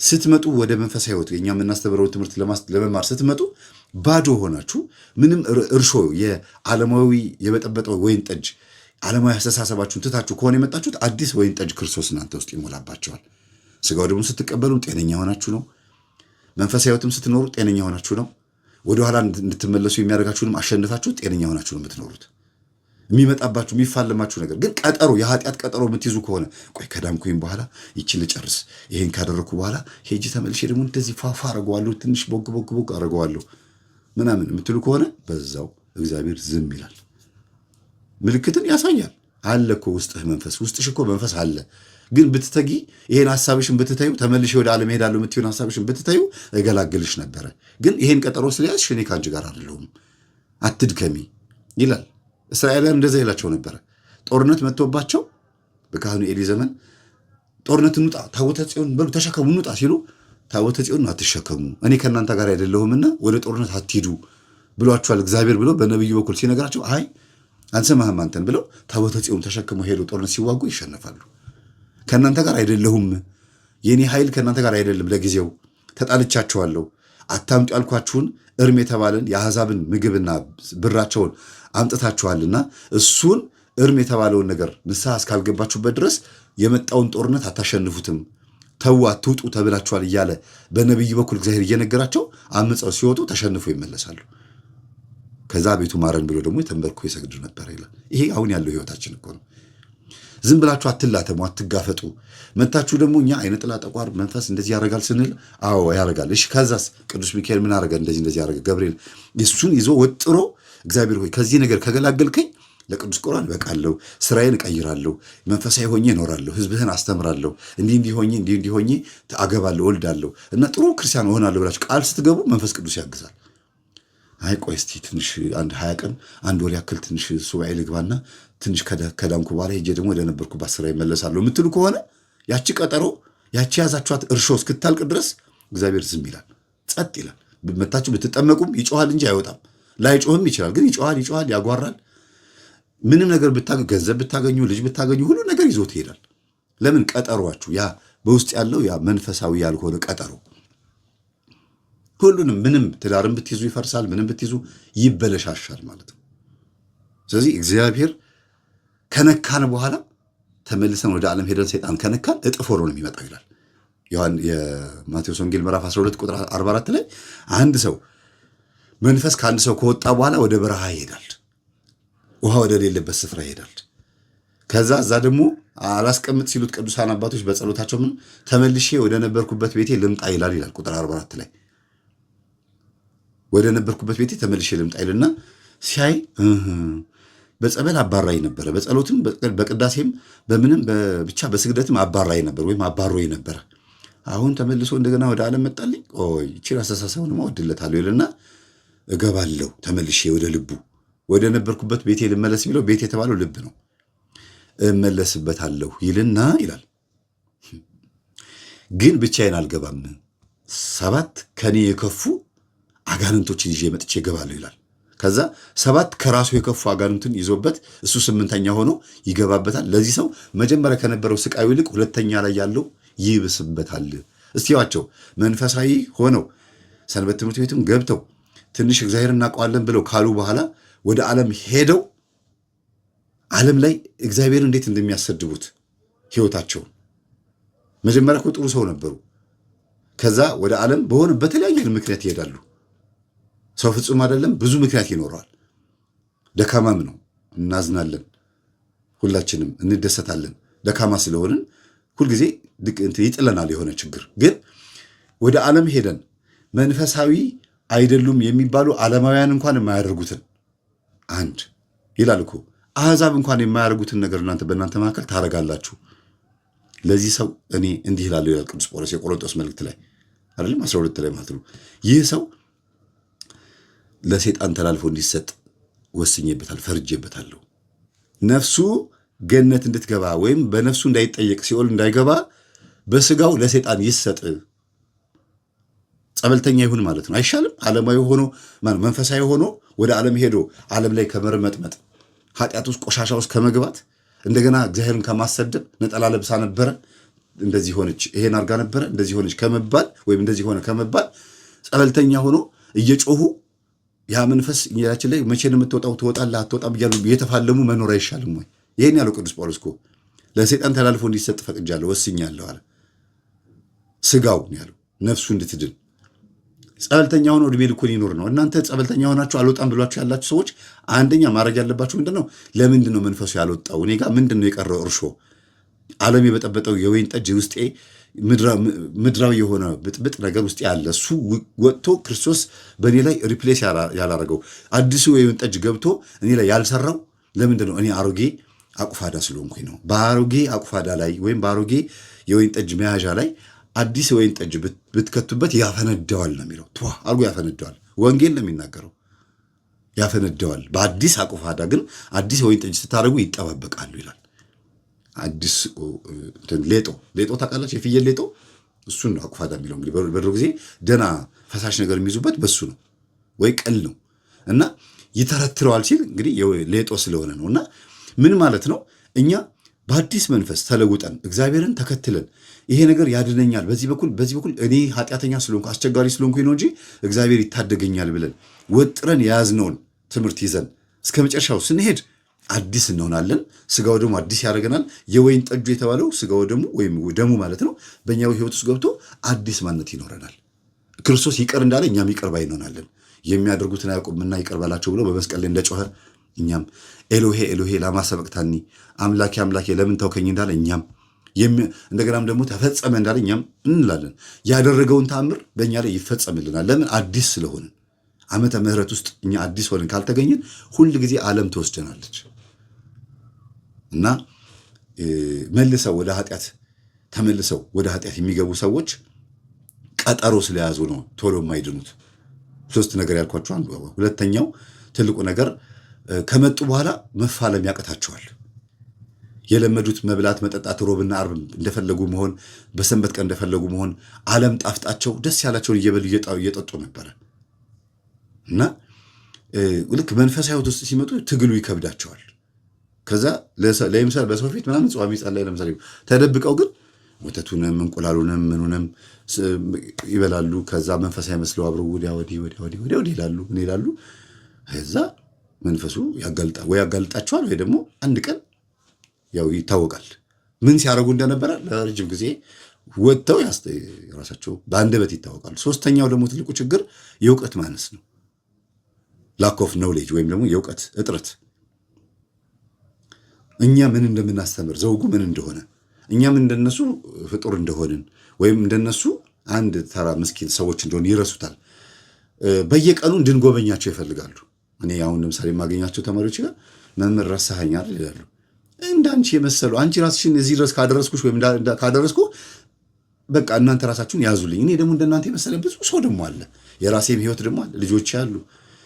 ስትመጡ ወደ መንፈሳዊ ህይወት የኛ የምናስተምረው ትምህርት ለመማር ስትመጡ ባዶ ሆናችሁ ምንም እርሾ የዓለማዊ የበጠበጠው ወይን ጠጅ ዓለማዊ አስተሳሰባችሁን ትታችሁ ከሆነ የመጣችሁት አዲስ ወይን ጠጅ ክርስቶስ እናንተ ውስጥ ይሞላባቸዋል። ስጋው ደግሞ ስትቀበሉ ጤነኛ ሆናችሁ ነው። መንፈሳዊ ህይወትም ስትኖሩ ጤነኛ ሆናችሁ ነው። ወደኋላ እንድትመለሱ የሚያደርጋችሁንም አሸንፋችሁ ጤነኛ ሆናችሁ ነው የምትኖሩት። የሚመጣባችሁ የሚፋለማችሁ ነገር ግን ቀጠሮ የኃጢአት ቀጠሮ የምትይዙ ከሆነ ቆይ ከዳምኩኝ በኋላ ይችን ልጨርስ፣ ይሄን ካደረኩ በኋላ ሄጂ ተመልሼ ደግሞ እንደዚህ ፋፋ አረገዋለሁ፣ ትንሽ ቦግ ቦግ ቦግ አረገዋለሁ ምናምን የምትሉ ከሆነ በዛው እግዚአብሔር ዝም ይላል። ምልክትን ያሳያል። አለ እኮ ውስጥህ መንፈስ፣ ውስጥሽ እኮ መንፈስ አለ። ግን ብትተጊ ይሄን ሐሳብሽን ብትተዩ ተመልሼ ወደ ዓለም ሄዳለሁ የምትይውን ሐሳብሽን ብትተዩ እገላግልሽ ነበረ። ግን ይሄን ቀጠሮ ስለያዝሽ እኔ ከአንቺ ጋር አይደለሁም፣ አትድከሚ ይላል። እስራኤላውያን እንደዛ ይላቸው ነበረ። ጦርነት መጥቶባቸው በካህኑ ኤሊ ዘመን ጦርነት እንውጣ፣ ታቦተ ጽዮን በሉ ተሸከሙ እንውጣ ሲሉ ታቦተ ጽዮን አትሸከሙ፣ እኔ ከእናንተ ጋር አይደለሁምና ወደ ጦርነት አትሂዱ ብሏቸዋል እግዚአብሔር ብሎ በነቢዩ በኩል ሲነግራቸው አይ አንሰማህም አንተን ብለው ታቦተ ጽዮን ተሸክመው ሄዱ። ጦርነት ሲዋጉ ይሸነፋሉ። ከእናንተ ጋር አይደለሁም፣ የኔ ኃይል ከእናንተ ጋር አይደለም፣ ለጊዜው ተጣልቻቸዋለሁ፣ አታምጡ ያልኳችሁን እርም የተባለን የአሕዛብን ምግብና ብራቸውን አምጥታችኋልና እሱን እርም የተባለውን ነገር ንስሐ እስካልገባችሁበት ድረስ የመጣውን ጦርነት አታሸንፉትም፣ ተው አትውጡ ተብላችኋል እያለ በነቢይ በኩል እግዚአብሔር እየነገራቸው አምፀው ሲወጡ ተሸንፎ ይመለሳሉ። ከዛ ቤቱ ማረን ብሎ ደግሞ የተንበርኮ ይሰግዱ ነበር ይላል። ይሄ አሁን ያለው ህይወታችን እኮ ነው። ዝም ብላችሁ አትላተሙ፣ አትጋፈጡ። መታችሁ ደግሞ እኛ አይነ ጥላ ጠቋር መንፈስ እንደዚህ ያደርጋል ስንል አዎ ያደርጋል። እሺ ከዛስ ቅዱስ ሚካኤል ምን አደረገ? እንደዚህ ያደረገ ገብርኤል እሱን ይዞ ወጥሮ እግዚአብሔር ሆይ ከዚህ ነገር ከገላገልከኝ ለቅዱስ ቁርባን በቃለሁ፣ ስራዬን እቀይራለሁ፣ መንፈሳዊ ሆኜ እኖራለሁ፣ ህዝብህን አስተምራለሁ፣ እንዲህ ሆኜ አገባለሁ፣ ወልዳለሁ እና ጥሩ ክርስቲያን እሆናለሁ ብላችሁ ቃል ስትገቡ መንፈስ ቅዱስ ያግዛል። አይ ቆይ እስቲ ትንሽ አንድ 20 ቀን አንድ ወር ያክል ትንሽ ሱባኤ ልግባና ትንሽ ከዳንኩ በኋላ ሄጄ ደግሞ ወደ ነበርኩባት ስራ ይመለሳለሁ የምትሉ ከሆነ ያቺ ቀጠሮ ያቺ ያዛችኋት እርሾ እስክታልቅ ድረስ እግዚአብሔር ዝም ይላል፣ ጸጥ ይላል። መታችሁ ብትጠመቁም ይጮሃል እንጂ አይወጣም። ላይጮህም ይችላል፣ ግን ይጮሃል፣ ያጓራል። ምንም ነገር ብታገኙ፣ ገንዘብ ብታገኙ፣ ልጅ ብታገኙ ሁሉ ነገር ይዞት ይሄዳል። ለምን? ቀጠሯችሁ ያ በውስጥ ያለው ያ መንፈሳዊ ያልሆነ ቀጠሮ ሁሉንም ምንም ትዳርም ብትይዙ ይፈርሳል፣ ምንም ብትይዙ ይበለሻሻል ማለት ነው። ስለዚህ እግዚአብሔር ከነካን በኋላ ተመልሰን ወደ ዓለም ሄደን ሰይጣን ከነካን እጥፍ ሆኖ ነው የሚመጣው ይላል የማቴዎስ ወንጌል ምዕራፍ 12 ቁጥር 44 ላይ አንድ ሰው መንፈስ ከአንድ ሰው ከወጣ በኋላ ወደ በረሃ ይሄዳል፣ ውሃ ወደ ሌለበት ስፍራ ይሄዳል። ከዛ እዛ ደግሞ አላስቀምጥ ሲሉት ቅዱሳን አባቶች በጸሎታቸው ምን ተመልሼ ወደ ነበርኩበት ቤቴ ልምጣ ይላል ቁጥር 44 ላይ ወደ ነበርኩበት ቤቴ ተመልሼ ልምጣ ይልና ሲያይ በጸበል አባራይ ነበረ፣ በጸሎትም በቅዳሴም በምንም ብቻ በስግደትም አባራይ ነበር ወይም አባሮይ ነበረ። አሁን ተመልሶ እንደገና ወደ ዓለም መጣልኝ፣ ቆይ እቺን አስተሳሰቡንማ ወድለታለሁ ይልና እገባለሁ ተመልሼ ወደ ልቡ ወደ ነበርኩበት ቤቴ ልመለስ ቢለው ቤት የተባለው ልብ ነው፣ እመለስበታለሁ ይልና ይላል። ግን ብቻዬን አልገባም፣ 7 ከኔ የከፉ አጋንንቶችን ይዤ መጥቼ እገባለሁ ይላል። ከዛ 7 ከራሱ የከፉ አጋንንትን ይዞበት እሱ 8ኛ ሆኖ ይገባበታል። ለዚህ ሰው መጀመሪያ ከነበረው ስቃዩ ይልቅ 2ኛ ላይ ያለው ይብስበታል። እስቲዋቸው መንፈሳዊ ሆነው ሰንበት ትምህርት ቤትም ገብተው ትንሽ እግዚአብሔር እናውቀዋለን ብለው ካሉ በኋላ ወደ ዓለም ሄደው ዓለም ላይ እግዚአብሔር እንዴት እንደሚያሰድቡት ህይወታቸውን መጀመሪያ እኮ ጥሩ ሰው ነበሩ። ከዛ ወደ ዓለም በሆነ በተለያየ ምክንያት ይሄዳሉ። ሰው ፍጹም አይደለም፣ ብዙ ምክንያት ይኖረዋል። ደካማም ነው፣ እናዝናለን፣ ሁላችንም እንደሰታለን። ደካማ ስለሆንን ሁልጊዜ ይጥለናል የሆነ ችግር። ግን ወደ ዓለም ሄደን መንፈሳዊ አይደሉም የሚባሉ ዓለማውያን እንኳን የማያደርጉትን አንድ ይላል እኮ አሕዛብ እንኳን የማያደርጉትን ነገር እናንተ በእናንተ መካከል ታደርጋላችሁ። ለዚህ ሰው እኔ እንዲህ እላለሁ ይላል ቅዱስ ጳውሎስ የቆሮንቶስ መልእክት ላይ አይደለም 12 ላይ ማለት ነው። ይህ ሰው ለሰይጣን ተላልፎ እንዲሰጥ ወስኜበታል፣ ፈርጄበታለሁ። ነፍሱ ገነት እንድትገባ ወይም በነፍሱ እንዳይጠየቅ ሲኦል እንዳይገባ በስጋው ለሰይጣን ይሰጥ። ጸበልተኛ ይሁን ማለት ነው። አይሻልም? ዓለማዊ ሆኖ መንፈሳዊ ሆኖ ወደ ዓለም ሄዶ ዓለም ላይ ከመርመጥመጥ ኃጢአት ውስጥ ቆሻሻ ውስጥ ከመግባት እንደገና እግዚአብሔርን ከማሰደብ ነጠላ ለብሳ ነበረ እንደዚህ ሆነች፣ ይሄን አድርጋ ነበረ እንደዚህ ሆነች ከመባል ወይም እንደዚህ ሆነ ከመባል ጸበልተኛ ሆኖ እየጮሁ ያ መንፈስ እኛችን ላይ መቼ ነው የምትወጣው ትወጣለህ አትወጣም እያሉ እየተፋለሙ መኖር አይሻልም ወይ? ይሄን ያለው ቅዱስ ጳውሎስ እኮ ለሰይጣን ተላልፎ እንዲሰጥ ፈቅጃለሁ ወስኛለሁ አለ። ስጋው ያለው ነፍሱ እንድትድን ጸበልተኛ ሆኖ እድሜ ልኩን ይኖር ነው። እናንተ ጸበልተኛ ሆናችሁ አልወጣም ብሏችሁ ያላችሁ ሰዎች አንደኛ ማድረግ ያለባችሁ ምንድነው? ለምንድን ነው መንፈሱ ያልወጣው? እኔ ጋር ምንድን ነው የቀረው እርሾ? ዓለም የበጠበጠው የወይን ጠጅ ውስጤ ምድራዊ የሆነ ብጥብጥ ነገር ውስጥ ያለ እሱ ወጥቶ ክርስቶስ በእኔ ላይ ሪፕሌስ ያላረገው አዲሱ የወይን ጠጅ ገብቶ እኔ ላይ ያልሰራው ለምንድን ነው? እኔ አሮጌ አቁፋዳ ስለሆንኩኝ ነው። በአሮጌ አቁፋዳ ላይ ወይም በአሮጌ የወይን ጠጅ መያዣ ላይ አዲስ የወይን ጠጅ ብትከቱበት ያፈነደዋል ነው የሚለው። አርጎ ያፈነደዋል። ወንጌል ነው የሚናገረው። ያፈነደዋል። በአዲስ አቁፋዳ ግን አዲስ የወይን ጠጅ ስታደርጉ ይጠባበቃሉ ይላል። አዲስ ሌጦ ታውቃላችሁ? የፍየል ሌጦ እሱን ነው አቁፋዳ የሚለው። እንግዲህ በድሮ ጊዜ ደና ፈሳሽ ነገር የሚይዙበት በሱ ነው ወይ ቅል ነው እና ይተረትረዋል ሲል እንግዲህ ሌጦ ስለሆነ ነው። እና ምን ማለት ነው? እኛ በአዲስ መንፈስ ተለውጠን እግዚአብሔርን ተከትለን ይሄ ነገር ያድነኛል፣ በዚህ በኩል እኔ ኃጢአተኛ ስለሆንኩ አስቸጋሪ ስለሆንኩኝ ነው እንጂ እግዚአብሔር ይታደገኛል ብለን ወጥረን የያዝነውን ትምህርት ይዘን እስከ መጨረሻው ስንሄድ አዲስ እንሆናለን። ስጋው ደግሞ አዲስ ያደርገናል። የወይን ጠጁ የተባለው ስጋው ደግሞ ወይም ደሙ ማለት ነው። በእኛው ሕይወት ውስጥ ገብቶ አዲስ ማንነት ይኖረናል። ክርስቶስ ይቅር እንዳለ እኛም ይቅር ባይ እንሆናለን። የሚያደርጉትን አያውቁምና ይቅር በላቸው ብሎ በመስቀል ላይ እንደጮኸ እኛም ኤሎሄ ኤሎሄ ላማ ሰበቅታኒ አምላኬ አምላኬ ለምን ተውከኝ እንዳለ እኛም እንደገናም ደግሞ ተፈጸመ እንዳለ እኛም እንላለን። ያደረገውን ተአምር በእኛ ላይ ይፈጸምልናል። ለምን? አዲስ ስለሆንን። ዓመተ ምሕረት ውስጥ እኛ አዲስ ሆነን ካልተገኘን ሁል ጊዜ ዓለም ትወስደናለች እና መልሰው ወደ ኃጢአት የሚገቡ ሰዎች ቀጠሮ ስለያዙ ነው ቶሎ የማይድኑት። ሶስት ነገር ያልኳቸው አንዱ። ሁለተኛው ትልቁ ነገር ከመጡ በኋላ መፋለም ያቅታቸዋል። የለመዱት መብላት፣ መጠጣት፣ ሮብና ዓርብ እንደፈለጉ መሆን፣ በሰንበት ቀን እንደፈለጉ መሆን፣ ዓለም ጣፍጣቸው ደስ ያላቸውን እየበሉ እየጠጡ ነበረ እና ልክ መንፈሳዊ ሕይወት ውስጥ ሲመጡ ትግሉ ይከብዳቸዋል። ከዛ ለምሳሌ በሰው ፊት ምናምን ጸዋሚ ጸላይ ለምሳሌ ተደብቀው ግን ወተቱንም እንቁላሉንም ምኑንም ይበላሉ። ከዛ መንፈሳዊ መስለው አብረው ወዲያ ወዲህ ይላሉ። ከዛ መንፈሱ ያጋልጣቸዋል ወይ ደግሞ አንድ ቀን ያው ይታወቃል ምን ሲያደርጉ እንደነበረ ለረጅም ጊዜ ወጥተው ራሳቸው በአንደበት ይታወቃሉ። ሶስተኛው ደግሞ ትልቁ ችግር የእውቀት ማነስ ነው። ላክ ኦፍ ኖውሌጅ ወይም ደግሞ የእውቀት እጥረት። እኛ ምን እንደምናስተምር ዘውጉ ምን እንደሆነ እኛም እንደነሱ ፍጡር እንደሆንን ወይም እንደነሱ አንድ ተራ ምስኪን ሰዎች እንደሆን ይረሱታል። በየቀኑ እንድንጎበኛቸው ይፈልጋሉ። እኔ አሁን ለምሳሌ የማገኛቸው ተማሪዎች ጋር መምህር ረሳኸኛል ይላሉ። እንዳንቺ የመሰሉ አንቺ ራስሽን እዚህ ድረስ ካደረስኩሽ ወይም ካደረስኩ በቃ እናንተ ራሳችሁን ያዙልኝ። እኔ ደግሞ እንደናንተ የመሰለ ብዙ ሰው ደግሞ አለ። የራሴም ህይወት ደግሞ አለ። ልጆች ያሉ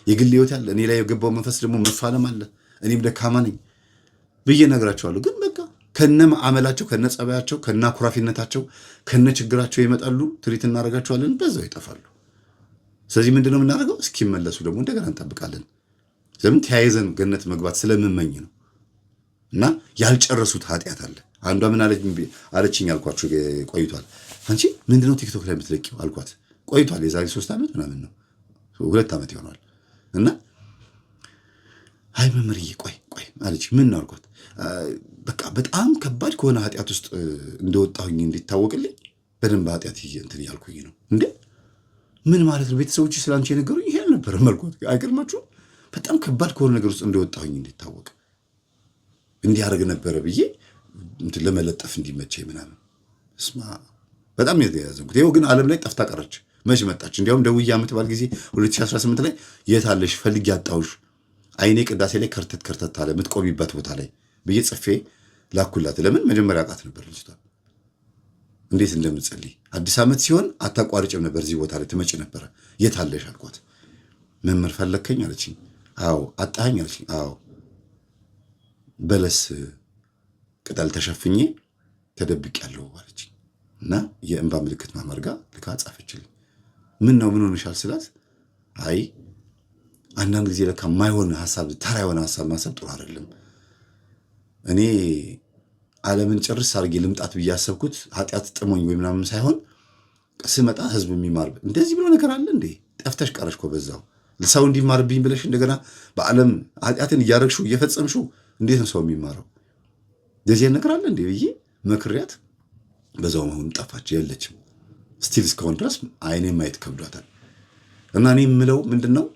የግል ህይወት ያለ እኔ ላይ የገባው መንፈስ ደግሞ መፋለም አለ። እኔም ደካማ ነኝ ብዬ እነግራቸዋለሁ። ግን በቃ ከነ አመላቸው ከነ ጸባያቸው ከነ አኩራፊነታቸው ከነ ችግራቸው ይመጣሉ። ትሪት እናደርጋቸዋለን፣ በዛው ይጠፋሉ። ስለዚህ ምንድነው የምናደርገው? እስኪመለሱ ደግሞ እንደገና እንጠብቃለን። ለምን? ተያይዘን ገነት መግባት ስለምመኝ ነው። እና ያልጨረሱት ኃጢአት አለ። አንዷ ምን አለችኝ አልኳቸው፣ ቆይቷል። አንቺ ምንድነው ቲክቶክ ላይ የምትለቂው አልኳት። ቆይቷል፣ የዛሬ 3 ዓመት ምናምን ነው 2 ዓመት ይሆናል። እና አይ መምህርዬ ቆይ አለች። ምን ነው አልኳት። በቃ በጣም ከባድ ከሆነ ኃጢአት ውስጥ እንደወጣሁኝ እንዲታወቅልኝ በደንብ ኃጢአት እንትን ያልኩኝ ነው። እንዴ ምን ማለት ነው? ቤተሰቦች ስላንቺ የነገሩኝ ይሄ አልነበረም አልኳት። አይገርማችሁም? በጣም ከባድ ከሆነ ነገር ውስጥ እንደወጣሁኝ እንዲታወቅ እንዲያደርግ ነበረ ብዬ ለመለጠፍ እንዲመቸኝ ምናምን እስማ በጣም የተያዘንኩት። ይኸው ግን ዓለም ላይ ጠፍታ ቀረች። መች መጣች? እንዲያውም ደውዬ የምትባል ጊዜ 2018 ላይ የት አለሽ ፈልጌ አጣሁሽ፣ አይኔ ቅዳሴ ላይ ከርተት አለ የምትቆሚበት ቦታ ላይ ብዬ ጽፌ ላኩላት። ለምን? መጀመሪያ አውቃት ነበር ልጅቷ እንዴት እንደምትጸልይ። አዲስ ዓመት ሲሆን አታቋርጭም ነበር፣ እዚህ ቦታ ላይ ትመጪ ነበረ። የት አለሽ አልኳት። መምህር ፈለግከኝ አለችኝ። አዎ። አጣኸኝ አለችኝ። አዎ። በለስ ቅጠል ተሸፍኜ ተደብቄያለሁ አለችኝ እና የእንባ ምልክት ማመርጋ ልካ ጻፈችልኝ። ምን ነው ምን ሆነሻል ስላት፣ አይ አንዳንድ ጊዜ ለካ የማይሆን ሐሳብ ተራ የሆነ ሐሳብ ማሰብ ጥሩ አይደለም። እኔ ዓለምን ጭርስ አድርጌ ልምጣት ብዬ ያሰብኩት ኃጢአት ጥሞኝ ወይ ምናምን ሳይሆን ስመጣ ህዝብ የሚማር እንደዚህ ብሎ ነገር አለ እንዴ? ጠፍተሽ ቀረሽ እኮ በዛው ሰው እንዲማርብኝ ብለሽ እንደገና በዓለም ኃጢአትን እያረግሽው እየፈጸምሽው እንዴት ነው ሰው የሚማረው? እንደዚህ ነገር አለ እንዴ ብዬ መክሪያት በዛው መሆኑ ጠፋች፣ የለችም። ስቲል እስካሁን ድረስ አይኔ ማየት ከብዷታል። እና እኔ የምለው ምንድነው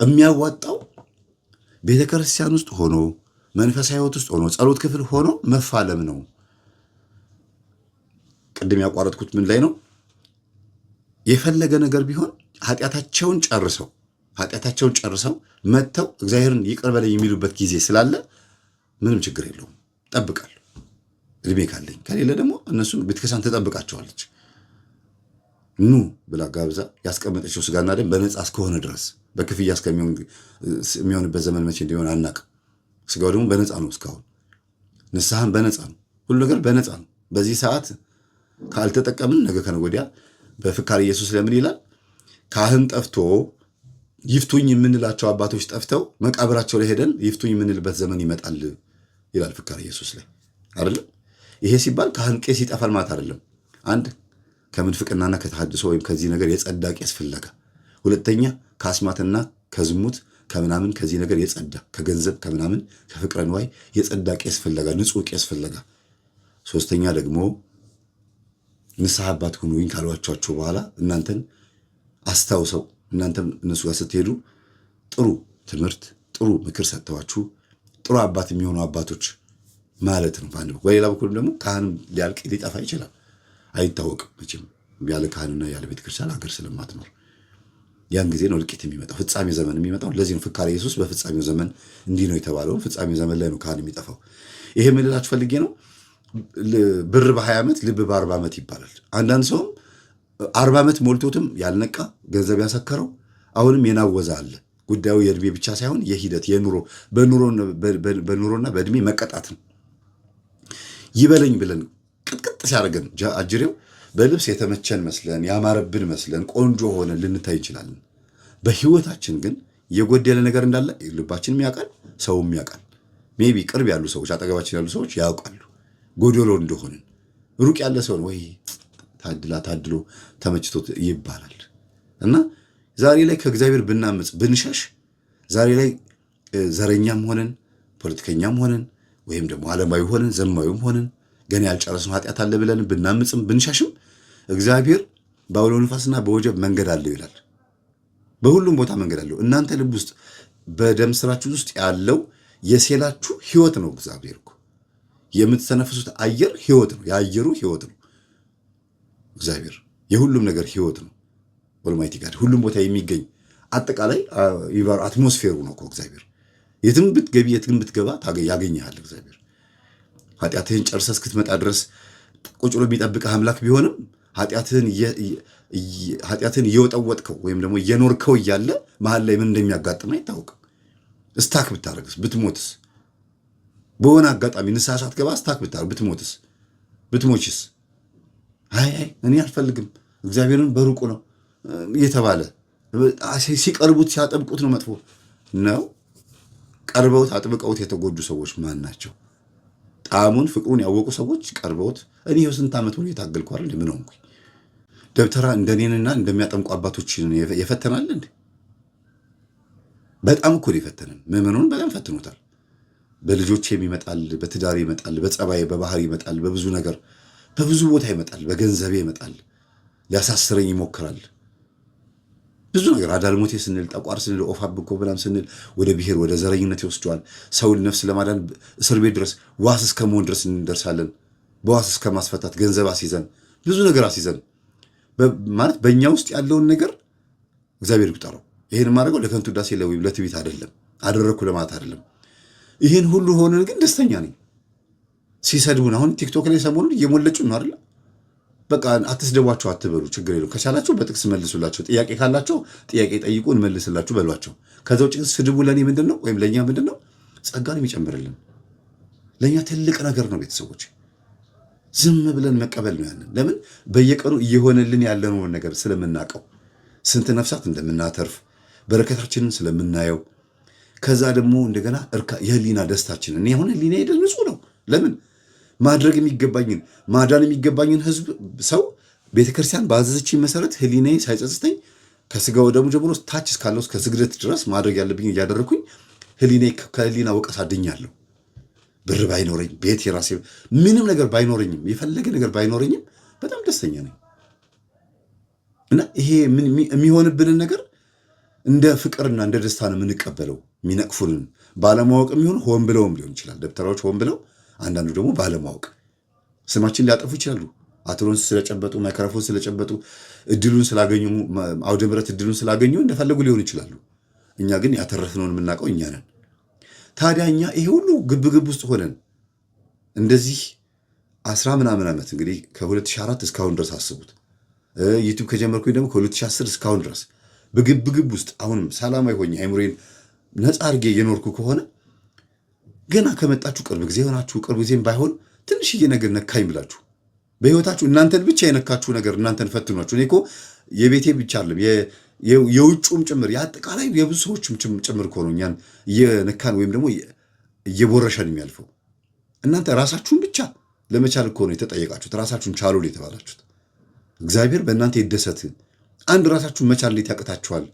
የሚያዋጣው ቤተክርስቲያን ውስጥ ሆኖ መንፈሳዊ ህይወት ውስጥ ሆኖ ጸሎት ክፍል ሆኖ መፋለም ነው። ቅድም ያቋረጥኩት ምን ላይ ነው? የፈለገ ነገር ቢሆን ኃጢአታቸውን ጨርሰው መጥተው እግዚአብሔርን ይቅር በለኝ የሚሉበት ጊዜ ስላለ ምንም ችግር የለውም። ጠብቃለሁ እድሜ ካለኝ፣ ከሌለ ደግሞ እነሱን ቤተክርስቲያን ትጠብቃቸዋለች። ኑ ብላ ጋብዛ ያስቀመጠችው ስጋና ደም በነፃ እስከሆነ ድረስ በክፍያ እስከሚሆንበት ዘመን መቼ እንዲሆን አናውቅም። ስጋው ደግሞ በነፃ ነው። እስካሁን ንስሐም በነፃ ነው። ሁሉ ነገር በነፃ ነው። በዚህ ሰዓት ካልተጠቀምን ነገ ከነገ ወዲያ በፍካሬ ኢየሱስ ለምን ይላል? ካህን ጠፍቶ ይፍቱኝ የምንላቸው አባቶች ጠፍተው መቃብራቸው ላይ ሄደን ይፍቱኝ የምንልበት ዘመን ይመጣል ይላል ፍካሬ ኢየሱስ ላይ አይደለም። ይሄ ሲባል ካህን ቄስ ይጠፋል ማለት አይደለም። አንድ ከምንፍቅናና ከተሐድሶ ወይም ከዚህ ነገር የጸዳ ቄስ ፍለጋ፣ ሁለተኛ ከአስማትና ከዝሙት ከምናምን ከዚህ ነገር የጸዳ ከገንዘብ ከምናምን ከፍቅረ ንዋይ የጸዳ ቄስ ፍለጋ፣ ንጹህ ቄስ ፍለጋ፣ ሶስተኛ ደግሞ ንስሐ አባት ሁኑኝ ካሏቸው በኋላ እናንተን አስታውሰው እናንተም እነሱ ጋር ስትሄዱ ጥሩ ትምህርት ጥሩ ምክር ሰጥተዋችሁ ጥሩ አባት የሚሆኑ አባቶች ማለት ነው በአንድ በኩል። በሌላ በኩል ደግሞ ካህን ሊያልቅ ሊጠፋ ይችላል፣ አይታወቅም። መቼም ያለ ካህንና ያለ ቤተክርስቲያን ሀገር ስለማትኖር ያን ጊዜ ነው እልቂት የሚመጣው፣ ፍጻሜ ዘመን የሚመጣው። ለዚህ ነው ፍካሬ ኢየሱስ በፍጻሜው ዘመን እንዲህ ነው የተባለው። ፍጻሜው ዘመን ላይ ነው ካህን የሚጠፋው። ይሄ ምን ልላችሁ ፈልጌ ነው፣ ብር በ20 ዓመት ልብ በ40 ዓመት ይባላል። አንዳንድ ሰውም 40 ዓመት ሞልቶትም ያልነቃ ገንዘብ ያሰከረው አሁንም የናወዘ አለ። ጉዳዩ የእድሜ ብቻ ሳይሆን የሂደት በኑሮና በእድሜ መቀጣት ነው። ይበለኝ ብለን ቅጥቅጥ ሲያደርገን አጅሬው በልብስ የተመቸን መስለን ያማረብን መስለን ቆንጆ ሆነን ልንታይ እንችላለን። በህይወታችን ግን የጎደለ ነገር እንዳለ ልባችንም ያውቃል፣ ሰውም ያውቃል። ሜቢ ቅርብ ያሉ ሰዎች አጠገባችን ያሉ ሰዎች ያውቃሉ ጎደሎ እንደሆንን። ሩቅ ያለ ሰው ወይ ታድሎ ተመችቶት ይባላል። እና ዛሬ ላይ ከእግዚአብሔር ብናምፅ ብንሸሽ፣ ዛሬ ላይ ዘረኛም ሆነን ፖለቲከኛም ሆነን ወይም ደግሞ ዓለማዊ ሆነን ዘማዊም ሆነን ገና ያልጨረስነው ኃጢአት አለ ብለን ብናምፅም ብንሸሽም እግዚአብሔር በአውሎ ንፋስና በወጀብ መንገድ አለው ይላል። በሁሉም ቦታ መንገድ አለው። እናንተ ልብ ውስጥ በደም ስራችሁ ውስጥ ያለው የሴላችሁ ህይወት ነው። እግዚአብሔር እኮ የምትተነፍሱት አየር ህይወት ነው። የአየሩ ህይወት ነው። እግዚአብሔር የሁሉም ነገር ህይወት ነው። ኦልማይቲ ጋድ ሁሉም ቦታ የሚገኝ አጠቃላይ አትሞስፌሩ ነው እኮ እግዚአብሔር። የትም ብትገቢ የትም ብትገባ ያገኘሃል እግዚአብሔር። ኃጢአትህን ጨርሰህ እስክትመጣ ድረስ ቁጭ ብሎ የሚጠብቅህ አምላክ ቢሆንም ኃጢአትህን እየወጠወጥከው ወይም ደግሞ እየኖርከው እያለ መሀል ላይ ምን እንደሚያጋጥም አይታወቅም። እስታክ ብታረግስ ብትሞትስ፣ በሆነ አጋጣሚ ንስሐ ሳትገባ እስታክ ብታረግ ብትሞትስ ብትሞችስ፣ አይ እኔ አልፈልግም እግዚአብሔርን በሩቁ ነው እየተባለ ሲቀርቡት ሲያጠብቁት ነው መጥፎ ነው። ቀርበውት አጥብቀውት የተጎዱ ሰዎች ማን ናቸው? ጣዕሙን ፍቅሩን ያወቁ ሰዎች ቀርበውት እኔ ስንት ዓመት ሆኖ የታገልኩ አይደል? ምን ሆንኩኝ? ደብተራ እንደኔንና እንደሚያጠምቁ አባቶችን የፈተናል እንዴ? በጣም እኮ የፈተነን ምዕመኑን በጣም ፈትኖታል። በልጆቼም ይመጣል፣ በትዳሬ ይመጣል፣ በጸባይ በባህር ይመጣል፣ በብዙ ነገር በብዙ ቦታ ይመጣል፣ በገንዘቤ ይመጣል፣ ሊያሳስረኝ ይሞክራል። ብዙ ነገር አዳልሞቴ ስንል ጠቋር ስንል ኦፋብኮ ብላም ስንል ወደ ብሔር ወደ ዘረኝነት ይወስደዋል። ሰውን ነፍስ ለማዳን እስር ቤት ድረስ ዋስ እስከ መሆን ድረስ እንደርሳለን። በዋስ እስከ ማስፈታት ገንዘብ አስይዘን ብዙ ነገር አስይዘን ማለት በእኛ ውስጥ ያለውን ነገር እግዚአብሔር ይቁጠረው። ይህን ማድረገው ለከንቱ ዳሴ ለትዕቢት አይደለም፣ አደረግኩ ለማለት አይደለም። ይህን ሁሉ ሆነን ግን ደስተኛ ነኝ። ሲሰድቡን አሁን ቲክቶክ ላይ ሰሞኑን እየሞለጩ ነው አይደለ? በቃ አትስደቧቸው፣ አትበሉ፣ ችግር የለው። ከቻላቸው በጥቅስ መልሱላቸው። ጥያቄ ካላቸው ጥያቄ ጠይቁ፣ እንመልስላችሁ በሏቸው። ከዛ ውጭ ስድቡ ለእኔ ምንድን ነው ወይም ለእኛ ምንድን ነው? ጸጋን የሚጨምርልን ለእኛ ትልቅ ነገር ነው። ቤተሰቦች ዝም ብለን መቀበል ነው ያንን። ለምን በየቀኑ እየሆነልን ያለነውን ነገር ስለምናውቀው፣ ስንት ነፍሳት እንደምናተርፍ በረከታችንን ስለምናየው፣ ከዛ ደግሞ እንደገና የህሊና ደስታችን እኔ አሁን ህሊና ንጹህ ነው። ለምን ማድረግ የሚገባኝን ማዳን የሚገባኝን ህዝብ ሰው ቤተክርስቲያን ባዘዘችኝ መሰረት ህሊናዬ ሳይጸጽተኝ ከስጋው ደሙ ጀምሮ ታች እስካለው እስከ ስግደት ድረስ ማድረግ ያለብኝ እያደረግኩኝ ህሊናዬ ከህሊና ወቀሳ አድኛለሁ። ብር ባይኖረኝ ቤት የራሴ ምንም ነገር ባይኖረኝም የፈለገ ነገር ባይኖረኝም በጣም ደስተኛ ነኝ። እና ይሄ የሚሆንብንን ነገር እንደ ፍቅርና እንደ ደስታ ነው የምንቀበለው። የሚነቅፉንን ባለማወቅ የሚሆን ሆን ብለውም ሊሆን ይችላል። ደብተራዎች ሆን ብለው፣ አንዳንዱ ደግሞ ባለማወቅ ስማችን ሊያጠፉ ይችላሉ። አትሮን ስለጨበጡ ማይክሮፎን ስለጨበጡ እድሉን ስላገኙ አውደ ምሕረት እድሉን ስላገኙ እንደፈለጉ ሊሆን ይችላሉ። እኛ ግን ያተረፍነውን የምናውቀው እኛ ነን። ታዲያ እኛ ይሄ ሁሉ ግብግብ ውስጥ ሆነን እንደዚህ 10 ምናምን ዓመት እንግዲህ ከ2004 እስካሁን ድረስ አስቡት። ዩቲዩብ ከጀመርኩኝ ደግሞ ከ2010 እስካሁን ድረስ በግብግብ ውስጥ አሁንም ሰላማዊ ሆኜ አይምሮዬን ነፃ አድርጌ እየኖርኩ ከሆነ ገና ከመጣችሁ ቅርብ ጊዜ ሆናችሁ ቅርብ ጊዜም ባይሆን ትንሽዬ ነገር ነካኝ ብላችሁ በህይወታችሁ እናንተን ብቻ የነካችሁ ነገር እናንተን ፈትኗችሁ። እኔ እኮ የቤቴ ብቻ አይደለም የውጩም ጭምር የአጠቃላይ የብዙ ሰዎችም ጭምር እኮ ነው እኛን እየነካን ወይም ደግሞ እየቦረሸን የሚያልፈው። እናንተ ራሳችሁን ብቻ ለመቻል እኮ ነው የተጠየቃችሁት። ራሳችሁን ቻሉ የተባላችሁት። እግዚአብሔር በእናንተ ይደሰት። አንድ ራሳችሁን መቻል እንዴት ያቅታችኋል?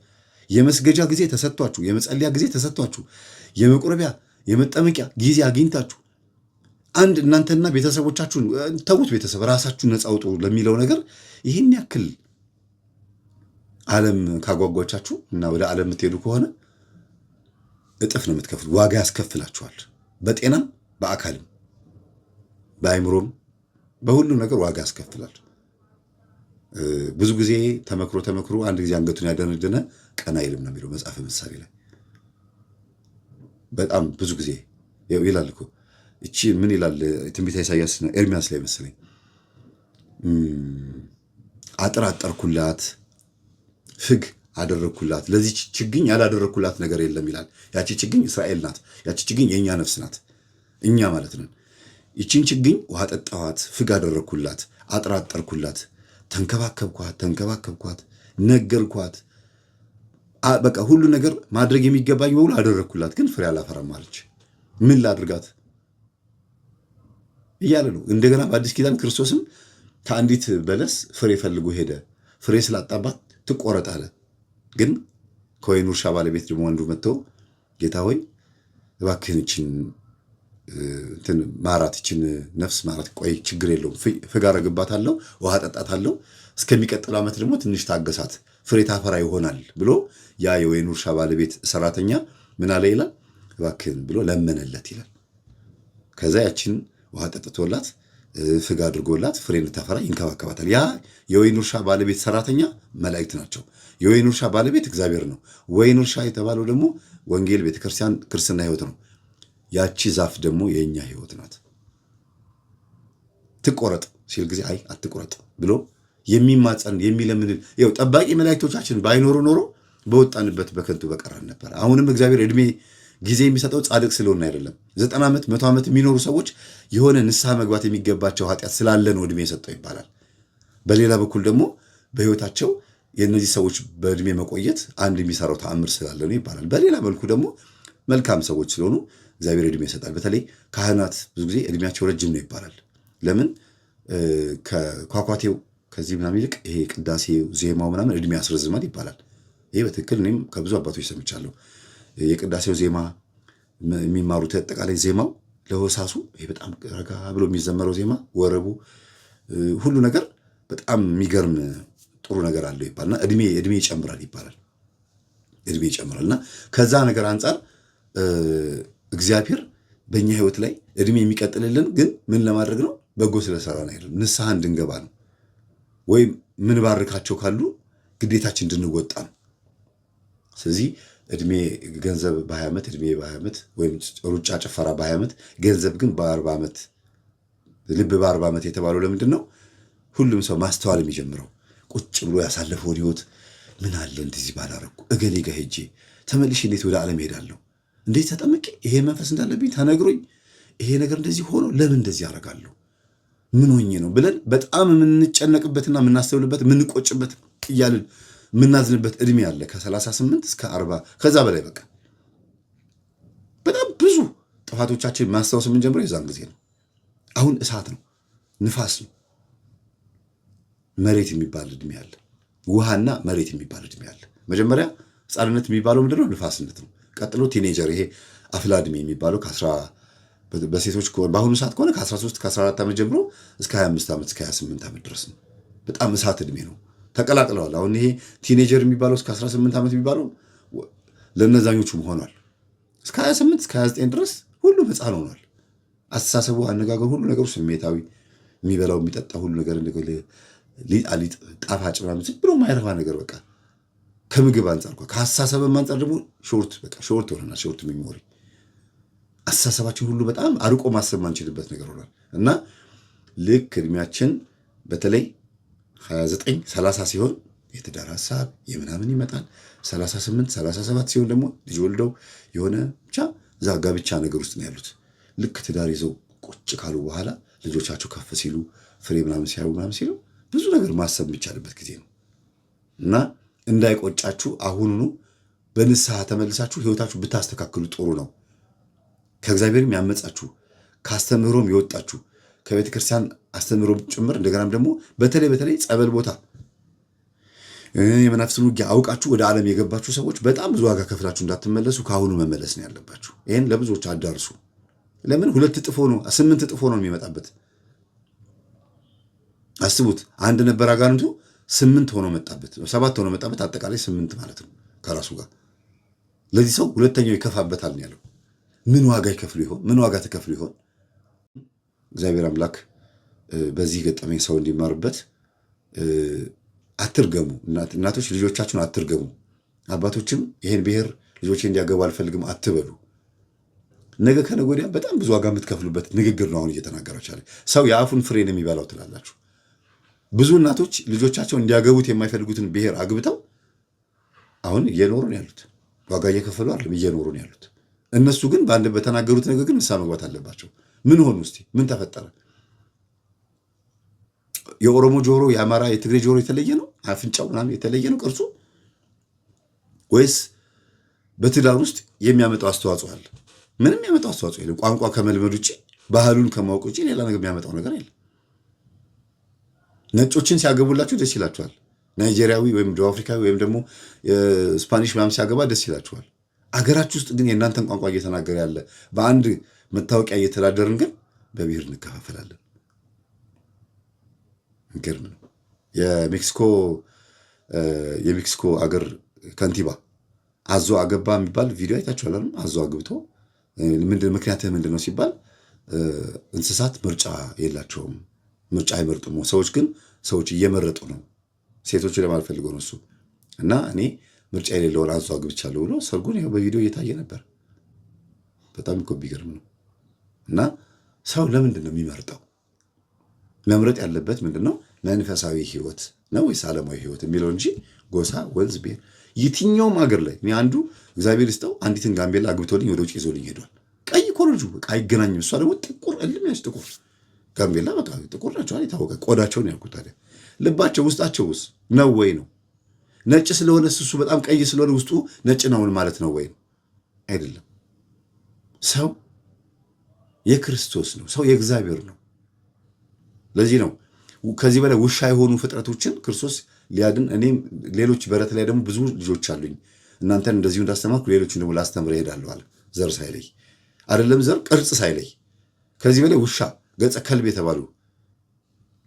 የመስገጃ ጊዜ ተሰጥቷችሁ፣ የመጸለያ ጊዜ ተሰጥቷችሁ፣ የመቁረቢያ የመጠመቂያ ጊዜ አግኝታችሁ አንድ እናንተና ቤተሰቦቻችሁን ተውት፣ ቤተሰብ ራሳችሁን ነፃ አውጡ ለሚለው ነገር ይህን ያክል ዓለም ካጓጓቻችሁ እና ወደ ዓለም የምትሄዱ ከሆነ እጥፍ ነው የምትከፍሉ። ዋጋ ያስከፍላችኋል። በጤናም በአካልም በአይምሮም በሁሉ ነገር ዋጋ ያስከፍላል። ብዙ ጊዜ ተመክሮ አንድ ጊዜ አንገቱን ያደነደነ ቀና አይልም ነው የሚለው መጽሐፈ ምሳሌ ላይ። በጣም ብዙ ጊዜ ይላል እኮ እቺ ምን ይላል ትንቢተ ኢሳይያስ ኤርሚያስ ላይ መሰለኝ አጠራጠርኩላት ፍግ አደረግኩላት ለዚህ ችግኝ ያላደረግኩላት ነገር የለም ይላል። ያቺ ችግኝ እስራኤል ናት። ያቺ ችግኝ የእኛ ነፍስ ናት፣ እኛ ማለት ነን። ይቺን ችግኝ ውሃ ጠጣኋት፣ ፍግ አደረግኩላት፣ አጠራጠርኩላት፣ ተንከባከብኳት፣ ነገርኳት። በቃ ሁሉ ነገር ማድረግ የሚገባኝ በሙሉ አደረግኩላት፣ ግን ፍሬ አላፈራም አለች። ምን ላድርጋት እያለ ነው። እንደገና በአዲስ ኪዳን ክርስቶስም ከአንዲት በለስ ፍሬ ፈልጎ ሄደ። ፍሬ ስላጣባት ትቆረጥ አለ። ግን ከወይኑ እርሻ ባለቤት ደግሞ አንዱ መጥቶ ጌታ ሆይ እባክህን ይችን ነፍስ ማራት፣ ቆይ ችግር የለውም ፍግ አረግባታለሁ፣ ውሃ ጠጣታለሁ፣ እስከሚቀጥለው ዓመት ደግሞ ትንሽ ታገሳት፣ ፍሬ ታፈራ ይሆናል ብሎ ያ የወይኑ እርሻ ባለቤት ሰራተኛ ምን አለ ይላል፣ እባክህን ብሎ ለመነለት ይላል። ከዛ ያችን ውሃ ጠጥቶላት ፍግ አድርጎላት ፍሬ እንድታፈራ ይንከባከባታል። ያ የወይኑ እርሻ ባለቤት ሰራተኛ መላእክት ናቸው። የወይኑ እርሻ ባለቤት እግዚአብሔር ነው። ወይኑ እርሻ የተባለው ደግሞ ወንጌል፣ ቤተክርስቲያን፣ ክርስትና ህይወት ነው። ያቺ ዛፍ ደግሞ የእኛ ህይወት ናት። ትቆረጥ ሲል ጊዜ አይ አትቆረጥ ብሎ የሚማጸን የሚለምን ይኸው ጠባቂ መላእክቶቻችን ባይኖሩ ኖሮ በወጣንበት በከንቱ በቀረን ነበር። አሁንም እግዚአብሔር እድሜ ጊዜ የሚሰጠው ጻድቅ ስለሆነ አይደለም። 90 ዓመት 100 ዓመት የሚኖሩ ሰዎች የሆነ ንስሐ መግባት የሚገባቸው ኃጢአት ስላለ ነው እድሜ የሰጠው ይባላል። በሌላ በኩል ደግሞ በህይወታቸው የእነዚህ ሰዎች በእድሜ መቆየት አንድ የሚሰራው ተአምር ስላለ ነው ይባላል። በሌላ መልኩ ደግሞ መልካም ሰዎች ስለሆኑ እግዚአብሔር እድሜ ይሰጣል። በተለይ ካህናት ብዙ ጊዜ እድሜያቸው ረጅም ነው ይባላል። ለምን? ከኳኳቴው ከዚህ ምናምን ይልቅ ይሄ ቅዳሴው ዜማው ምናምን እድሜ ያስረዝማል ይባላል። ይሄ በትክክል እኔም ከብዙ አባቶች ሰምቻለሁ። የቅዳሴው ዜማ የሚማሩት አጠቃላይ ዜማው ለሆሳሱ ይሄ በጣም ረጋ ብሎ የሚዘመረው ዜማ ወረቡ ሁሉ ነገር በጣም የሚገርም ጥሩ ነገር አለው ይባልና እድሜ ይጨምራል ይባላል። እድሜ ይጨምራልና ከዛ ነገር አንጻር እግዚአብሔር በእኛ ህይወት ላይ እድሜ የሚቀጥልልን ግን ምን ለማድረግ ነው? በጎ ስለሰራን አይደለም፣ ንስሐ እንድንገባ ነው። ወይም ምን ባርካቸው ካሉ ግዴታችን እንድንወጣ ነው። ስለዚህ እድሜ ገንዘብ በ20 ዓመት እድሜ በ20 ዓመት ወይም ሩጫ ጭፈራ በ20 ዓመት ገንዘብ ግን በ40 ዓመት ልብ በ40 ዓመት የተባለው ለምንድን ነው? ሁሉም ሰው ማስተዋል የሚጀምረው ቁጭ ብሎ ያሳለፈውን ህይወት ምን አለ እንደዚህ ባላረኩ፣ እገሌ ጋር ሄጄ ተመልሼ እንዴት ወደ ዓለም ሄዳለሁ፣ እንዴት ተጠምቄ ይሄ መንፈስ እንዳለብኝ ተነግሮኝ ይሄ ነገር እንደዚህ ሆኖ ለምን እንደዚህ ያደርጋለሁ፣ ምን ሆኜ ነው ብለን በጣም የምንጨነቅበትና የምናስተውልበት የምንቆጭበት እያልን የምናዝንበት እድሜ አለ። ከ38 እስከ 40 ከዛ በላይ በቃ ጥፋቶቻችን ማስታወስ የምንጀምረው የዛን ጊዜ ነው። አሁን እሳት ነው፣ ንፋስ ነው፣ መሬት የሚባል እድሜ አለ። ውሃና መሬት የሚባል እድሜ አለ። መጀመሪያ ሕፃንነት የሚባለው ምንድነው? ንፋስነት ነው። ቀጥሎ ቲኔጀር፣ ይሄ አፍላ እድሜ የሚባለው በሴቶች በአሁኑ ሰዓት ከሆነ ከ13 ከ14 ዓመት ጀምሮ እስከ 25 ዓመት እስከ 28 ዓመት ድረስ ነው። በጣም እሳት እድሜ ነው። ተቀላቅለዋል። አሁን ይሄ ቲኔጀር የሚባለው እስከ 18 ዓመት የሚባለው ለነዛኞቹም ሆኗል። እስከ 28 እስከ 29 ድረስ ሁሉም ሕፃን ሆኗል። አስተሳሰቡ፣ አነጋገሩ፣ ሁሉ ነገሩ ስሜታዊ፣ የሚበላው የሚጠጣ ሁሉ ነገር ሊጣሊጥ ጣፋጭ ምናምን ዝም ብሎ ማይረባ ነገር በቃ ከምግብ አንጻር ከአስተሳሰብም አንጻር ደግሞ ሾርት ሆነናል። ሾርት ሚሞሪ አስተሳሰባችን ሁሉ በጣም አርቆ ማሰብ ማንችልበት ነገር ሆኗል እና ልክ እድሜያችን በተለይ 29 30 ሲሆን የትዳር ሀሳብ የምናምን ይመጣል። 38 37 ሲሆን ደግሞ ልጅ ወልደው የሆነ ብቻ እዛ ጋብቻ ነገር ውስጥ ነው ያሉት። ልክ ትዳር ይዘው ቁጭ ካሉ በኋላ ልጆቻቸው ከፍ ሲሉ ፍሬ ምናምን ሲያዩ ምናምን ሲሉ ብዙ ነገር ማሰብ የሚቻልበት ጊዜ ነው እና እንዳይቆጫችሁ አሁኑኑ በንስሐ ተመልሳችሁ ህይወታችሁ ብታስተካክሉ ጥሩ ነው። ከእግዚአብሔርም ያመጻችሁ ከአስተምህሮም የወጣችሁ ከቤተ ክርስቲያን አስተምህሮም ጭምር እንደገናም ደግሞ በተለይ ጸበል ቦታ የመናፍስን ውጊያ አውቃችሁ ወደ ዓለም የገባችሁ ሰዎች በጣም ብዙ ዋጋ ከፍላችሁ እንዳትመለሱ ከአሁኑ መመለስ ነው ያለባችሁ። ይህን ለብዙዎች አዳርሱ። ለምን 2 እጥፍ ሆኖ 8 እጥፍ ሆኖ የሚመጣበት አስቡት። አንድ ነበር አጋንንቱ 8 ሆኖ መጣበት፣ 7 ሆኖ መጣበት። አጠቃላይ 8 ማለት ነው ከራሱ ጋር። ለዚህ ሰው ሁለተኛው ይከፋበታል ነው ያለው። ምን ዋጋ ይከፍሉ ይሆን? ምን ዋጋ ተከፍሉ ይሆን? እግዚአብሔር አምላክ በዚህ ገጠመኝ ሰው እንዲማርበት አትርገሙ። እናቶች ልጆቻችሁን አትርገሙ። አባቶችም ይሄን ብሔር ልጆቼ እንዲያገቡ አልፈልግም አትበሉ። ነገ ከነገ ወዲያ በጣም ብዙ ዋጋ የምትከፍሉበት ንግግር ነው አሁን እየተናገራችሁ ያለ። ሰው የአፉን ፍሬ ነው የሚበላው ትላላችሁ። ብዙ እናቶች ልጆቻቸው እንዲያገቡት የማይፈልጉትን ብሔር አግብተው አሁን እየኖሩ ነው ያሉት። ዋጋ እየከፈሉ አይደለም፣ እየኖሩ ነው ያሉት። እነሱ ግን በአንድ በተናገሩት ነገር ግን ንስሐ መግባት አለባቸው። ምን ሆኑ እስቲ? ምን ተፈጠረ? የኦሮሞ ጆሮ፣ የአማራ፣ የትግሬ ጆሮ የተለየ ነው? አፍንጫው ምናምን የተለየ ነው ቅርጹ? ወይስ በትዳር ውስጥ የሚያመጣው አስተዋጽኦ አለ? ምንም የሚያመጣው አስተዋጽኦ የለም። ቋንቋ ከመልመድ ውጭ፣ ባህሉን ከማወቅ ውጭ ሌላ ነገር የሚያመጣው ነገር የለም። ነጮችን ሲያገቡላችሁ ደስ ይላችኋል። ናይጄሪያዊ ወይም ደቡብ አፍሪካዊ ወይም ደግሞ ስፓኒሽ ምናምን ሲያገባ ደስ ይላችኋል። አገራችሁ ውስጥ ግን የእናንተን ቋንቋ እየተናገረ ያለ በአንድ መታወቂያ እየተዳደርን ግን በብሔር እንከፋፈላለን። ገርም ነው። የሜክሲኮ አገር ከንቲባ አዞ አገባ የሚባል ቪዲዮ አይታችኋል። አዞ አግብቶ ምክንያትህ ምንድን ነው ሲባል እንስሳት ምርጫ የላቸውም፣ ምርጫ አይመርጡም። ሰዎች እየመረጡ ነው። ሴቶቹ ለማልፈልገው ነው እሱ እና እኔ ምርጫ የሌለውን አዞ አግብቻለሁ ብሎ ሰርጉን ይኸው በቪዲዮ እየታየ ነበር። በጣም እኮ ቢገርም ነው። እና ሰው ለምንድን ነው የሚመርጠው? መምረጥ ያለበት ምንድን ነው? መንፈሳዊ ህይወት ነው ወይስ ዓለማዊ ህይወት የሚለው እንጂ ጎሳ፣ ወንዝ፣ ብሔር የትኛውም አገር ላይ እኔ አንዱ እግዚአብሔር ይስጠው አንዲትን ጋምቤላ አግብቶልኝ ወደ ውጭ ይዞልኝ ሄዷል። ቀይ ኮረጁ በቃ አይገናኝም። እሷ ደግሞ ጥቁር እልም ያች ጥቁር ጋምቤላ በቃ ጥቁር ናቸዋል። የታወቀ ቆዳቸውን ያልኩት ታዲያ ልባቸው ውስጣቸው ውስጥ ነው ወይ ነው? ነጭ ስለሆነ እሱ በጣም ቀይ ስለሆነ ውስጡ ነጭ ነውን ማለት ነው ወይ? አይደለም። ሰው የክርስቶስ ነው። ሰው የእግዚአብሔር ነው። ለዚህ ነው ከዚህ በላይ ውሻ የሆኑ ፍጥረቶችን ክርስቶስ ሊያድን እኔም ሌሎች በረት ላይ ደግሞ ብዙ ልጆች አሉኝ እናንተን እንደዚሁ እንዳስተማርኩ ሌሎችን ደግሞ ላስተምር እሄዳለሁ አለ። ዘር ሳይለይ አይደለም ዘር ቅርጽ ሳይለይ ከዚህ በላይ ውሻ ገጸ ከልብ የተባሉ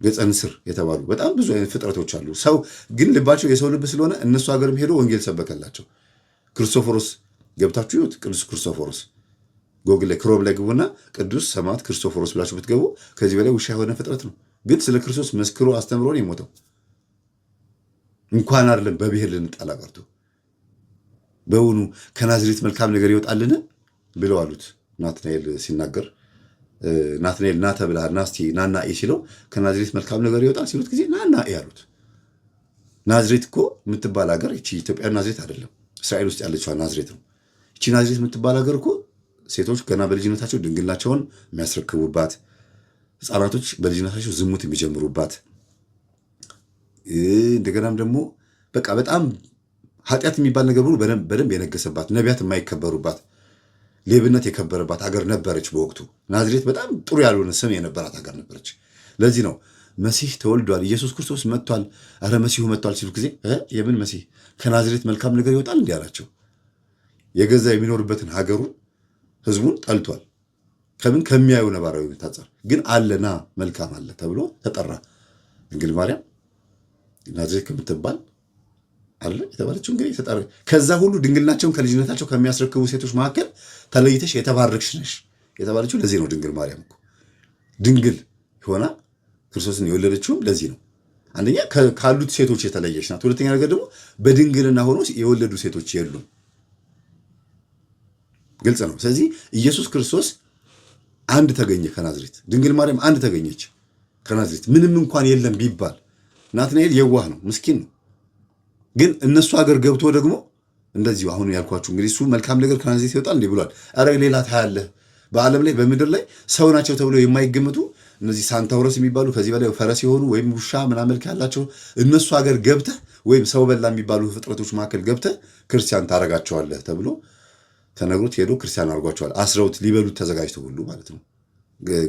ገጸ ንስር የተባሉ በጣም ብዙ አይነት ፍጥረቶች አሉ። ሰው ግን ልባቸው የሰው ልብ ስለሆነ እነሱ ሀገርም ሄዶ ወንጌል ሰበከላቸው። ክርስቶፎሮስ ገብታችሁ ይሁት ቅዱስ ክርስቶፎሮስ ጎግል ላይ ክሮም ላይ ግቡና ቅዱስ ሰማዕት ክርስቶፎሮስ ብላችሁ ብትገቡ ከዚህ በላይ ውሻ የሆነ ፍጥረት ነው። ግን ስለ ክርስቶስ መስክሮ አስተምሮ ነው የሞተው። እንኳን አይደለም በብሔር ልንጣላ ቀርቶ በውኑ ከናዝሬት መልካም ነገር ይወጣልን ብለው አሉት። ናትናኤል ሲናገር ናትናኤል ና ተብለሃል ና እስቲ ናና ሲለው ከናዝሬት መልካም ነገር ይወጣል ሲሉት ጊዜ ናና ያሉት። ናዝሬት እኮ የምትባል ሀገር እቺ ኢትዮጵያ ናዝሬት አይደለም፣ እስራኤል ውስጥ ያለችው ናዝሬት ነው። እቺ ናዝሬት የምትባል ሀገር እኮ ሴቶች ገና በልጅነታቸው ድንግልናቸውን የሚያስረክቡባት፣ ህፃናቶች በልጅነታቸው ዝሙት የሚጀምሩባት፣ እንደገናም ደግሞ በቃ በጣም ኃጢአት የሚባል ነገር ሁሉ በደንብ የነገሰባት፣ ነቢያት የማይከበሩባት፣ ሌብነት የከበረባት ሀገር ነበረች በወቅቱ። ናዝሬት በጣም ጥሩ ያልሆነ ስም የነበራት ሀገር ነበረች። ለዚህ ነው መሲህ ተወልዷል፣ ኢየሱስ ክርስቶስ መጥቷል፣ ኧረ መሲሁ መጥቷል ሲሉ ጊዜ የምን መሲህ ከናዝሬት መልካም ነገር ይወጣል እንዲህ አላቸው። የገዛ የሚኖርበትን ሀገሩን ህዝቡን ጠልቷል። ከምን ከሚያዩ ነባራዊ ታጻር ግን አለና መልካም አለ ተብሎ ተጠራ። ድንግል ማርያም ናዝሬት ከምትባል አለ የተባለችው እንግዲህ ተጠራ። ከዛ ሁሉ ድንግልናቸውን ከልጅነታቸው ከሚያስረክቡ ሴቶች መካከል ተለይተሽ የተባረክሽ ነሽ የተባለችው ለዚህ ነው። ድንግል ማርያም እኮ ድንግል ሆና ክርስቶስን የወለደችውም ለዚህ ነው። አንደኛ ካሉት ሴቶች የተለየች ናት። ሁለተኛ ነገር ደግሞ በድንግልና ሆኖ የወለዱ ሴቶች የሉም። ግልጽ ነው። ስለዚህ ኢየሱስ ክርስቶስ አንድ ተገኘ ከናዝሬት፣ ድንግል ማርያም አንድ ተገኘች ከናዝሬት። ምንም እንኳን የለም ቢባል ናትናኤል የዋህ ነው፣ ምስኪን ነው። ግን እነሱ ሀገር ገብቶ ደግሞ እንደዚሁ አሁን ያልኳችሁ እንግዲህ እሱ መልካም ነገር ከናዝሬት ይወጣል እንዲህ ብሏል። ኧረ ሌላ ታያለህ። በዓለም ላይ በምድር ላይ ሰው ናቸው ተብለው የማይገመቱ እነዚህ ሳንታውረስ የሚባሉ ከዚህ በላይ ፈረስ የሆኑ ወይም ውሻ ምናምን መልክ ያላቸው እነሱ ሀገር ገብተህ ወይም ሰው በላ የሚባሉ ፍጥረቶች መካከል ገብተህ ክርስቲያን ታረጋቸዋለህ ተብሎ ተነግሮት ሄዶ ክርስቲያን አድርጓቸዋል። አስረውት ሊበሉት ተዘጋጅተው ሁሉ ማለት ነው።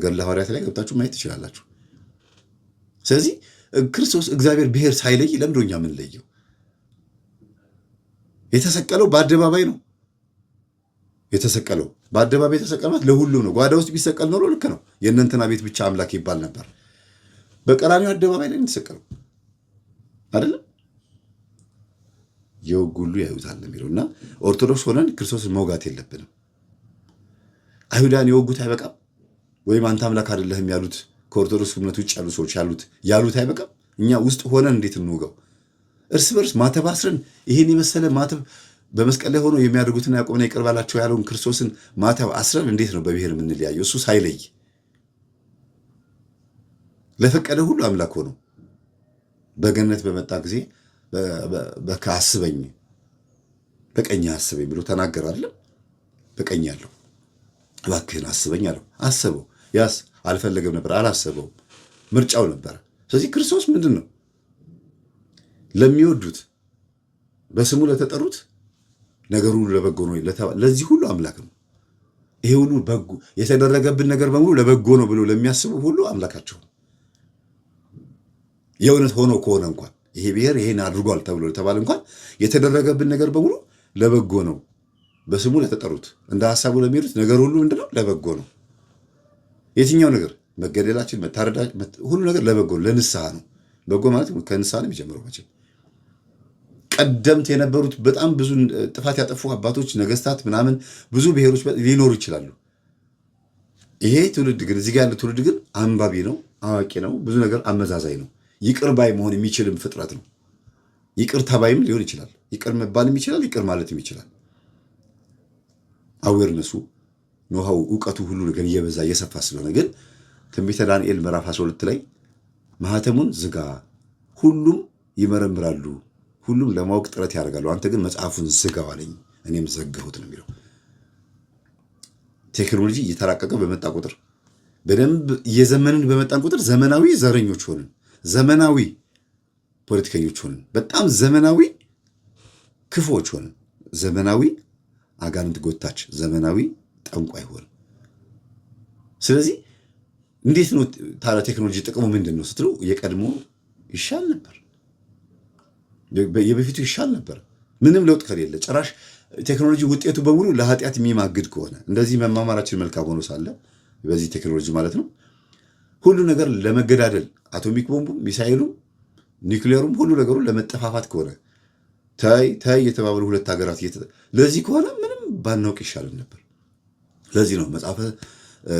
ገድለ ሐዋርያት ላይ ገብታችሁ ማየት ትችላላችሁ። ስለዚህ ክርስቶስ እግዚአብሔር ብሔር ሳይለይ ለምንድን ነው እኛ የምንለየው? የተሰቀለው በአደባባይ ነው። የተሰቀለው በአደባባይ የተሰቀለው ለሁሉም ነው። ጓዳ ውስጥ ቢሰቀል ኖሮ ልክ ነው፣ የእነንትና ቤት ብቻ አምላክ ይባል ነበር። በቀራንዮ አደባባይ ላይ የተሰቀለው አይደለም። የወጉ ሁሉ ያዩታል የሚለው እና ኦርቶዶክስ ሆነን ክርስቶስን መውጋት የለብንም። አይሁዳን የወጉት አይበቃም? ወይም አንተ አምላክ አይደለህም ያሉት ከኦርቶዶክስ እምነት ውጭ ያሉ ሰዎች ያሉት አይበቃም? እኛ ውስጥ ሆነን እንዴት እንውጋው? እርስ በርስ ማተብ አስረን ይሄን የመሰለ ማተብ በመስቀል ላይ ሆኖ የሚያደርጉትን ያዕቆብና ይቅር በላቸው ያለውን ክርስቶስን ማተብ አስረን እንዴት ነው በብሔር የምንለያየው? እሱ ሳይለይ ለፈቀደ ሁሉ አምላክ ሆኖ በገነት በመጣ ጊዜ አስበኝ በቀኝ አስበኝ ብሎ ተናገር አይደለም። በቀኝ ያለው እባክህን አስበኝ አለው። አሰበው። ያስ አልፈለገም ነበር፣ አላሰበውም። ምርጫው ነበረ። ስለዚህ ክርስቶስ ምንድን ነው ለሚወዱት በስሙ ለተጠሩት ነገሩ ለበጎ ነው። ለዚህ ሁሉ አምላክ ነው። ይሄ ሁሉ በጎ የተደረገብን ነገር በሙሉ ለበጎ ነው ብሎ ለሚያስቡ ሁሉ አምላካቸው የእውነት ሆኖ ከሆነ እንኳን ይሄ ብሔር ይሄን አድርጓል ተብሎ ለተባለ እንኳን የተደረገብን ነገር በሙሉ ለበጎ ነው። በስሙ ለተጠሩት እንደ ሐሳቡ ለሚሄዱት ነገር ሁሉ ምንድነው? ለበጎ ነው። የትኛው ነገር መገደላችን፣ መታረዳችን፣ ሁሉ ነገር ለበጎ ነው፣ ለንስሐ ነው። በጎ ማለት ከንስሐ ነው የሚጀምረው። መቼም ቀደምት የነበሩት በጣም ብዙ ጥፋት ያጠፉ አባቶች፣ ነገስታት ምናምን ብዙ ብሔሮች ሊኖሩ ይችላሉ። ይሄ ትውልድ ግን እዚህ ጋር ያለ ትውልድ ግን አንባቢ ነው፣ አዋቂ ነው፣ ብዙ ነገር አመዛዛኝ ነው። ይቅር ባይ መሆን የሚችልም ፍጥረት ነው። ይቅር ተባይም ሊሆን ይችላል። ይቅር መባልም ይችላል፣ ይቅር ማለትም ይችላል። አዌርነሱ ኖሃው እውቀቱ ሁሉ ነገር እየበዛ እየሰፋ ስለሆነ ግን ትንቢተ ዳንኤል ምዕራፍ 12 ላይ ማህተሙን ዝጋ፣ ሁሉም ይመረምራሉ፣ ሁሉም ለማወቅ ጥረት ያደርጋሉ፣ አንተ ግን መጽሐፉን ዝጋው አለኝ፣ እኔም ዘጋሁት ነው የሚለው። ቴክኖሎጂ እየተራቀቀ በመጣ ቁጥር በደንብ እየዘመንን በመጣን ቁጥር ዘመናዊ ዘረኞች ሆንን፣ ዘመናዊ ፖለቲከኞች ሆንን፣ በጣም ዘመናዊ ክፉዎች ሆንን፣ ዘመናዊ አጋንንት ጎታች፣ ዘመናዊ ጠንቋይ ሆንን። ስለዚህ እንዴት ነው ታዲያ ቴክኖሎጂ ጥቅሙ ምንድን ነው ስትሉ፣ የቀድሞ ይሻል ነበር፣ የበፊቱ ይሻል ነበር። ምንም ለውጥ ከሌለ ጭራሽ ቴክኖሎጂ ውጤቱ በሙሉ ለኃጢአት የሚማግድ ከሆነ እንደዚህ መማማራችን መልካም ሆኖ ሳለ በዚህ ቴክኖሎጂ ማለት ነው ሁሉ ነገር ለመገዳደል አቶሚክ ቦምቡም ሚሳኤሉም ኒውክሊየሩም ሁሉ ነገሩ ለመጠፋፋት ከሆነ ታይ የተባበሩ ሁለት ሀገራት ለዚህ ከሆነ ምንም ባናውቅ ይሻልን ነበር። ለዚህ ነው መጽሐፈ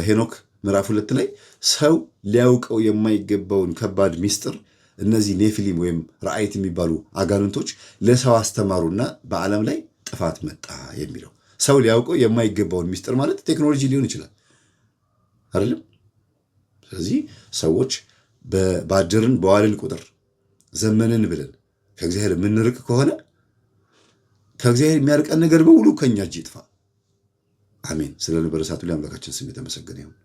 ሄኖክ ምዕራፍ 2 ላይ ሰው ሊያውቀው የማይገባውን ከባድ ሚስጥር እነዚህ ኔፊሊም ወይም ራእይት የሚባሉ አጋንንቶች ለሰው አስተማሩና በዓለም ላይ ጥፋት መጣ የሚለው። ሰው ሊያውቀው የማይገባውን ሚስጥር ማለት ቴክኖሎጂ ሊሆን ይችላል አይደለም። ስለዚህ ሰዎች ባደርን በዋልን ቁጥር ዘመንን ብለን ከእግዚአብሔር የምንርቅ ከሆነ ከእግዚአብሔር የሚያርቀን ነገር በሙሉ ከኛ እጅ ይጥፋ። አሜን። ስለነበረ ሰዓቱ ላይ አምላካችን ስም የተመሰገነ ይሁን።